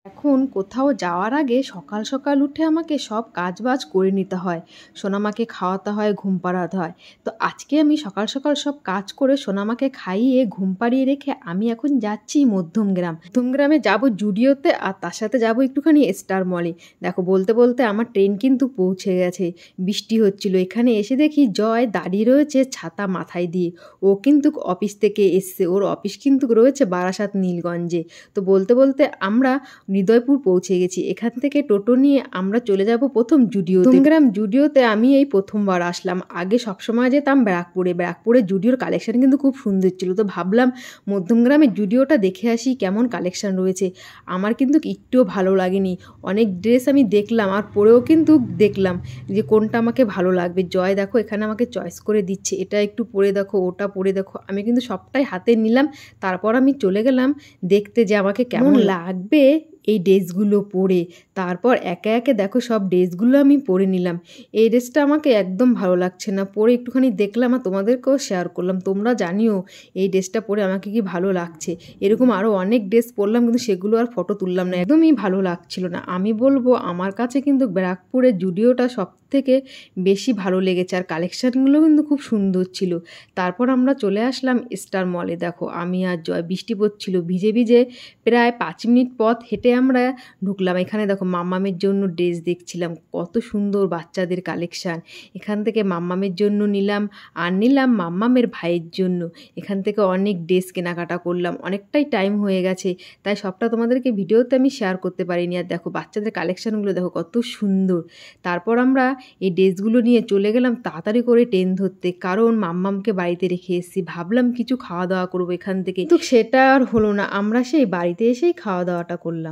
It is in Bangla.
এখন কোথাও যাওয়ার আগে সকাল সকাল উঠে আমাকে সব কাজবাজ করে নিতে হয়। সোনামাকে খাওয়াতে হয়, ঘুম পাড়াতে হয়। তো আজকে আমি সকাল সকাল সব কাজ করে সোনামাকে খাইয়ে ঘুম পাড়িয়ে রেখে আমি এখন যাচ্ছি মধ্যমগ্রাম। মধ্যমগ্রামে যাব জুডিওতে, আর তার সাথে যাব একটুখানি স্টার মলে। দেখো বলতে বলতে আমার ট্রেন কিন্তু পৌঁছে গেছে। বৃষ্টি হচ্ছিল, এখানে এসে দেখি জয় দাঁড়িয়ে রয়েছে ছাতা মাথায় দিয়ে। ও কিন্তু অফিস থেকে এসছে, ওর অফিস কিন্তু রয়েছে বারাসাত নীলগঞ্জে। তো বলতে বলতে আমরা হৃদয়পুর পৌঁছে গেছি। এখান থেকে টোটো নিয়ে আমরা চলে যাব প্রথম জুডিওতে। মধ্যমগ্রাম জুডিওতে আমি এই প্রথমবার আসলাম। আগে সবসময় যেতাম ব্যারাকপুরে। ব্যারাকপুরের জুডিওর কালেকশন কিন্তু খুব সুন্দর ছিল। তো ভাবলাম মধ্যমগ্রামের জুডিওটা দেখে আসি কেমন কালেকশন রয়েছে। আমার কিন্তু একটুও ভালো লাগেনি। অনেক ড্রেস আমি দেখলাম আর পরেও কিন্তু দেখলাম যে কোনটা আমাকে ভালো লাগবে। জয় দেখো এখানে আমাকে চয়েস করে দিচ্ছে, এটা একটু পরে দেখো, ওটা পরে দেখো। আমি কিন্তু সবটাই হাতে নিলাম। তারপর আমি চলে গেলাম দেখতে যে আমাকে কেমন লাগবে এই ড্রেসগুলো পরে। তারপর একে একে দেখো সব ড্রেসগুলো আমি পরে নিলাম। এই ড্রেসটা আমাকে একদম ভালো লাগছে না, পরে একটুখানি দেখলাম আর তোমাদেরকেও শেয়ার করলাম। তোমরা জানিও এই ড্রেসটা পরে আমাকে কি ভালো লাগছে। এরকম আরও অনেক ড্রেস পরলাম কিন্তু সেগুলো আর ফটো তুললাম না, একদমই ভালো লাগছিল না। আমি বলবো আমার কাছে কিন্তু ব্যারাকপুরের জুডিওটা সব থেকে বেশি ভালো লেগেছে, আর কালেকশানগুলো কিন্তু খুব সুন্দর ছিল। তারপর আমরা চলে আসলাম স্টার মলে। দেখো আমি আর জয়, বৃষ্টি পড়ছিল, ভিজে ভিজে প্রায় 5 মিনিট পথ হেঁটে আমরা ঢুকলাম। এখানে দেখো মাম্মামের জন্য ড্রেস দেখছিলাম, কত সুন্দর বাচ্চাদের কালেকশান। এখান থেকে মাম্মামের জন্য নিলাম, আর নিলাম মাম্মামের ভাইয়ের জন্য। এখান থেকে অনেক ড্রেস কেনাকাটা করলাম। অনেকটাই টাইম হয়ে গেছে, তাই সবটা তোমাদেরকে ভিডিওতে আমি শেয়ার করতে পারিনি। আর দেখো বাচ্চাদের কালেকশানগুলো দেখো কত সুন্দর। তারপর আমরা এই ড্রেসগুলো নিয়ে চলে গেলাম তাড়াতাড়ি করে ট্রেন ধরতে, কারণ মাম্মামকে বাড়িতে রেখে এসেছি। ভাবলাম কিছু খাওয়া দাওয়া করবো এখান থেকে, কিন্তু সেটা আর হলো না। আমরা সেই বাড়িতে এসেই খাওয়া দাওয়াটা করলাম।